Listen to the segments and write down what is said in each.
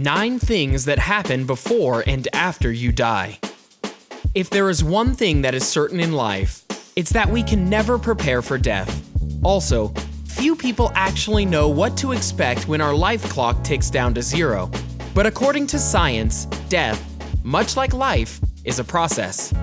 9 things that happen before and after you die. If there is one thing that is certain in life, it's that we can never prepare for death. Also, few people actually know what to expect when our life clock ticks down to 0. But according to science, death, much like life, is a process.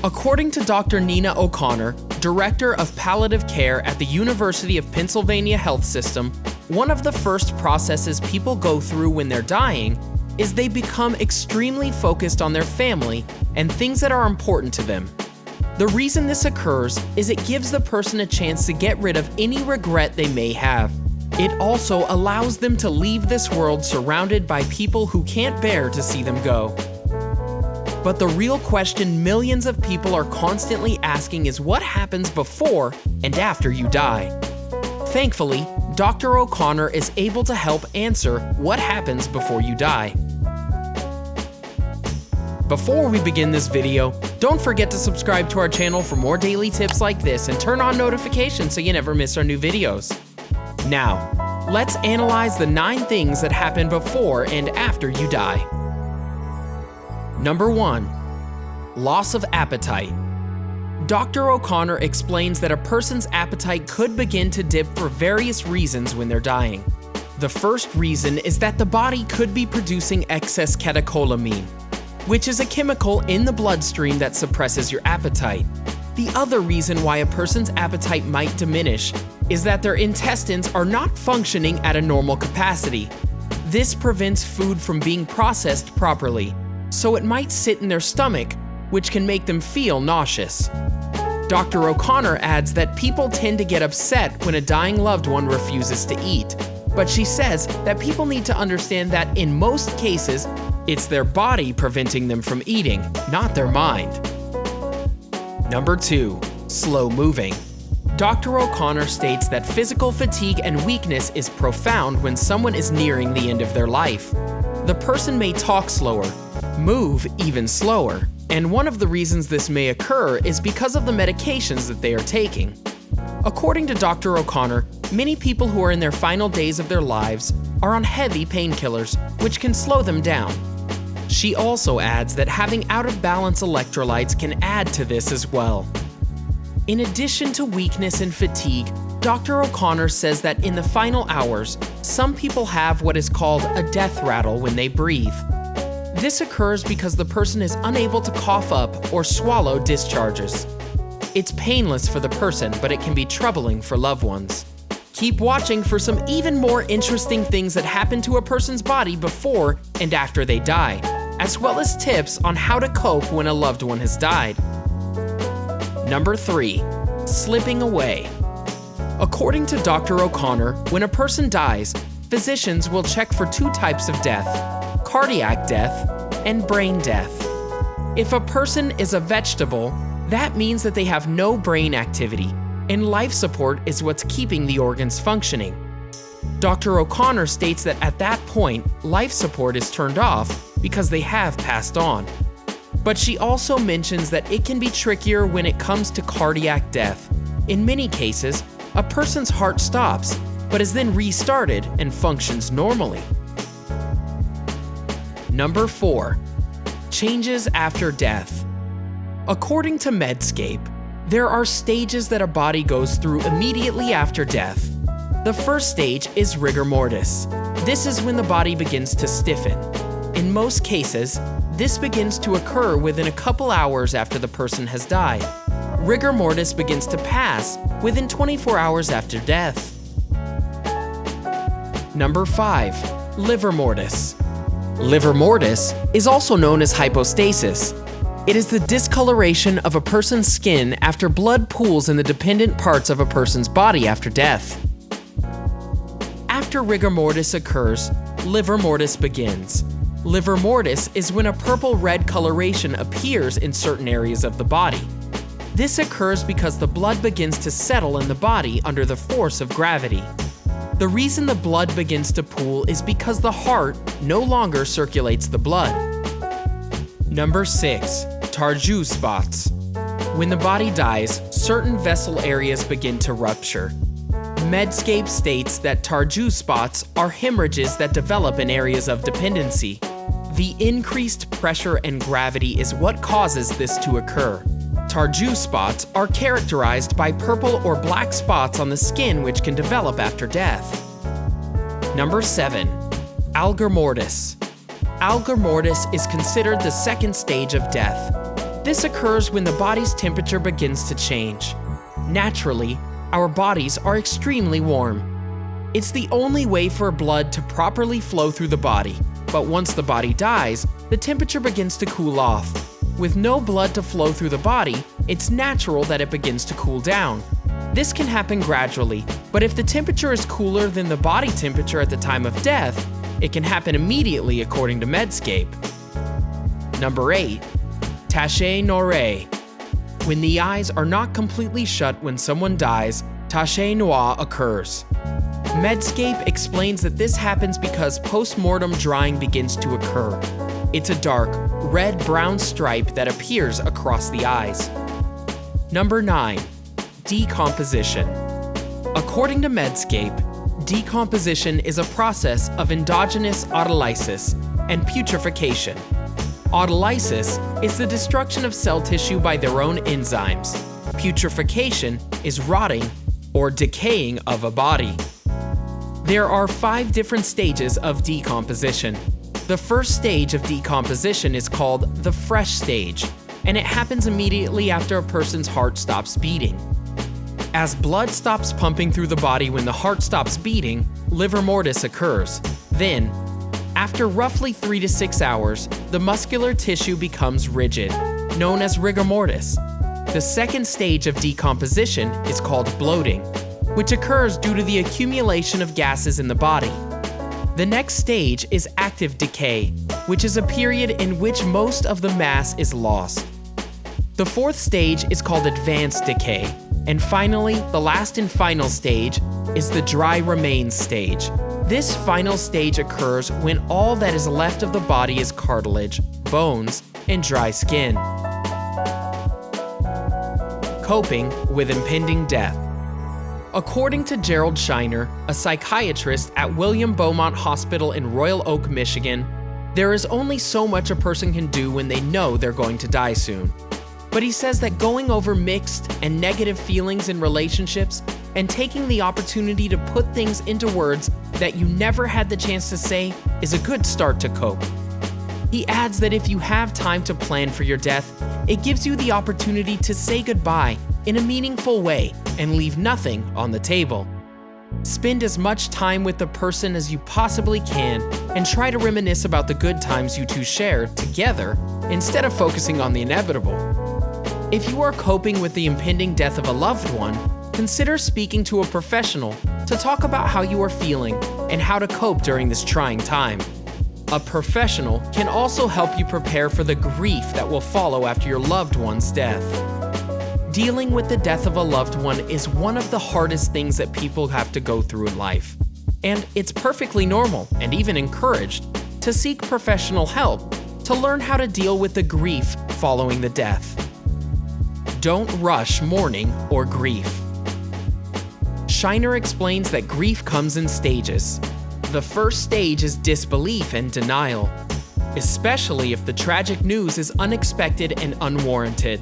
According to Dr. Nina O'Connor, Director of Palliative Care at the University of Pennsylvania Health System, one of the first processes people go through when they're dying is they become extremely focused on their family and things that are important to them. The reason this occurs is it gives the person a chance to get rid of any regret they may have. It also allows them to leave this world surrounded by people who can't bear to see them go. But the real question millions of people are constantly asking is what happens before and after you die. Thankfully, Dr. O'Connor is able to help answer what happens before you die. Before we begin this video, don't forget to subscribe to our channel for more daily tips like this and turn on notifications so you never miss our new videos. Now, let's analyze the 9 things that happen before and after you die. Number 1. Loss of appetite. Dr. O'Connor explains that a person's appetite could begin to dip for various reasons when they're dying. The first reason is that the body could be producing excess catecholamine, which is a chemical in the bloodstream that suppresses your appetite. The other reason why a person's appetite might diminish is that their intestines are not functioning at a normal capacity. This prevents food from being processed properly, so it might sit in their stomach, which can make them feel nauseous. Dr. O'Connor adds that people tend to get upset when a dying loved one refuses to eat, but she says that people need to understand that in most cases, it's their body preventing them from eating, not their mind. Number 2. Slow moving. Dr. O'Connor states that physical fatigue and weakness is profound when someone is nearing the end of their life. The person may talk slower, move even slower, and one of the reasons this may occur is because of the medications that they are taking. According to Dr. O'Connor, many people who are in their final days of their lives are on heavy painkillers, which can slow them down. She also adds that having out-of-balance electrolytes can add to this as well. In addition to weakness and fatigue, Dr. O'Connor says that in the final hours, some people have what is called a death rattle when they breathe. This occurs because the person is unable to cough up or swallow discharges. It's painless for the person, but it can be troubling for loved ones. Keep watching for some even more interesting things that happen to a person's body before and after they die, as well as tips on how to cope when a loved one has died. Number 3. Slipping away. According to Dr. O'Connor, when a person dies, physicians will check for 2 types of death: cardiac death and brain death. If a person is a vegetable, that means that they have no brain activity, and life support is what's keeping the organs functioning. Dr. O'Connor states that at that point, life support is turned off because they have passed on. But she also mentions that it can be trickier when it comes to cardiac death. In many cases, a person's heart stops, but is then restarted and functions normally. Number 4. Changes after death. According to Medscape, there are stages that a body goes through immediately after death. The first stage is rigor mortis. This is when the body begins to stiffen. In most cases, this begins to occur within a couple hours after the person has died. Rigor mortis begins to pass within 24 hours after death. Number 5. Livor mortis. Livor mortis is also known as hypostasis. It is the discoloration of a person's skin after blood pools in the dependent parts of a person's body after death. After rigor mortis occurs, livor mortis begins. Livor mortis is when a purple-red coloration appears in certain areas of the body. This occurs because the blood begins to settle in the body under the force of gravity. The reason the blood begins to pool is because the heart no longer circulates the blood. Number 6. Tardieu Spots. When the body dies, certain vessel areas begin to rupture. Medscape states that Tardieu spots are hemorrhages that develop in areas of dependency. The increased pressure and gravity is what causes this to occur. Tardieu spots are characterized by purple or black spots on the skin which can develop after death. Number 7. Algor Mortis. Algor Mortis is considered the second stage of death. This occurs when the body's temperature begins to change. Naturally, our bodies are extremely warm. It's the only way for blood to properly flow through the body, but once the body dies, the temperature begins to cool off. With no blood to flow through the body, it's natural that it begins to cool down. This can happen gradually, but if the temperature is cooler than the body temperature at the time of death, it can happen immediately according to Medscape. Number 8. Tache Noire. When the eyes are not completely shut when someone dies, Tache Noire occurs. Medscape explains that this happens because post-mortem drying begins to occur. It's a dark, red-brown stripe that appears across the eyes. Number 9. Decomposition. According to Medscape, decomposition is a process of endogenous autolysis and putrefaction. Autolysis is the destruction of cell tissue by their own enzymes. Putrefaction is rotting or decaying of a body. There are 5 different stages of decomposition. The first stage of decomposition is called the fresh stage, and it happens immediately after a person's heart stops beating. As blood stops pumping through the body when the heart stops beating, livor mortis occurs. Then, after roughly 3 to 6 hours, the muscular tissue becomes rigid, known as rigor mortis. The second stage of decomposition is called bloating, which occurs due to the accumulation of gases in the body. The next stage is active decay, which is a period in which most of the mass is lost. The fourth stage is called advanced decay, and finally, the last and final stage is the dry remains stage. This final stage occurs when all that is left of the body is cartilage, bones, and dry skin. Coping with impending death. According to Gerald Shiner, a psychiatrist at William Beaumont Hospital in Royal Oak, Michigan, there is only so much a person can do when they know they're going to die soon. But he says that going over mixed and negative feelings in relationships and taking the opportunity to put things into words that you never had the chance to say is a good start to cope. He adds that if you have time to plan for your death, it gives you the opportunity to say goodbye in a meaningful way and leave nothing on the table. Spend as much time with the person as you possibly can and try to reminisce about the good times you two shared together instead of focusing on the inevitable. If you are coping with the impending death of a loved one, consider speaking to a professional to talk about how you are feeling and how to cope during this trying time. A professional can also help you prepare for the grief that will follow after your loved one's death. Dealing with the death of a loved one is one of the hardest things that people have to go through in life. And it's perfectly normal and even encouraged to seek professional help to learn how to deal with the grief following the death. Don't rush mourning or grief. Shiner explains that grief comes in stages. The first stage is disbelief and denial, especially if the tragic news is unexpected and unwarranted.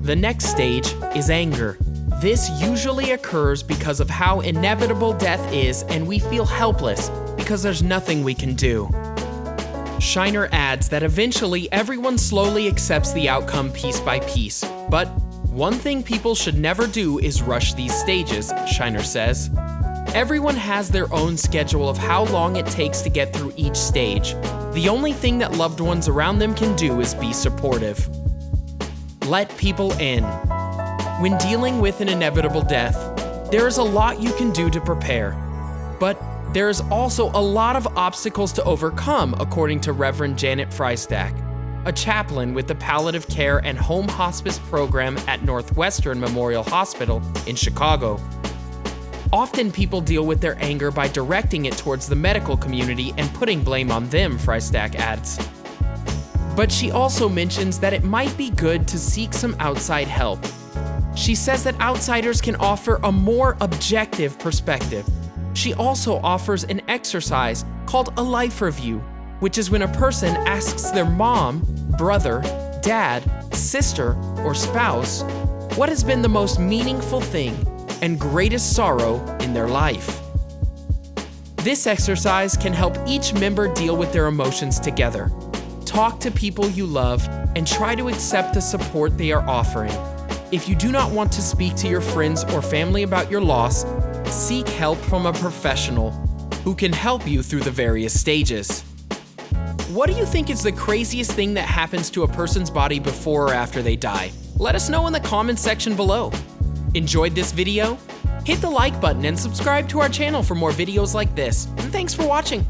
The next stage is anger. This usually occurs because of how inevitable death is and we feel helpless because there's nothing we can do. Shiner adds that eventually everyone slowly accepts the outcome piece by piece, but one thing people should never do is rush these stages, Shiner says. Everyone has their own schedule of how long it takes to get through each stage. The only thing that loved ones around them can do is be supportive. Let people in. When dealing with an inevitable death, there is a lot you can do to prepare. But there is also a lot of obstacles to overcome, according to Reverend Janet Freistack, a chaplain with the Palliative Care and Home Hospice program at Northwestern Memorial Hospital in Chicago. Often people deal with their anger by directing it towards the medical community and putting blame on them, Freistack adds. But she also mentions that it might be good to seek some outside help. She says that outsiders can offer a more objective perspective. She also offers an exercise called a life review, which is when a person asks their mom, brother, dad, sister, or spouse what has been the most meaningful thing and greatest sorrow in their life. This exercise can help each member deal with their emotions together. Talk to people you love and try to accept the support they are offering. If you do not want to speak to your friends or family about your loss, seek help from a professional who can help you through the various stages. What do you think is the craziest thing that happens to a person's body before or after they die? Let us know in the comments section below. Enjoyed this video? Hit the like button and subscribe to our channel for more videos like this. And thanks for watching.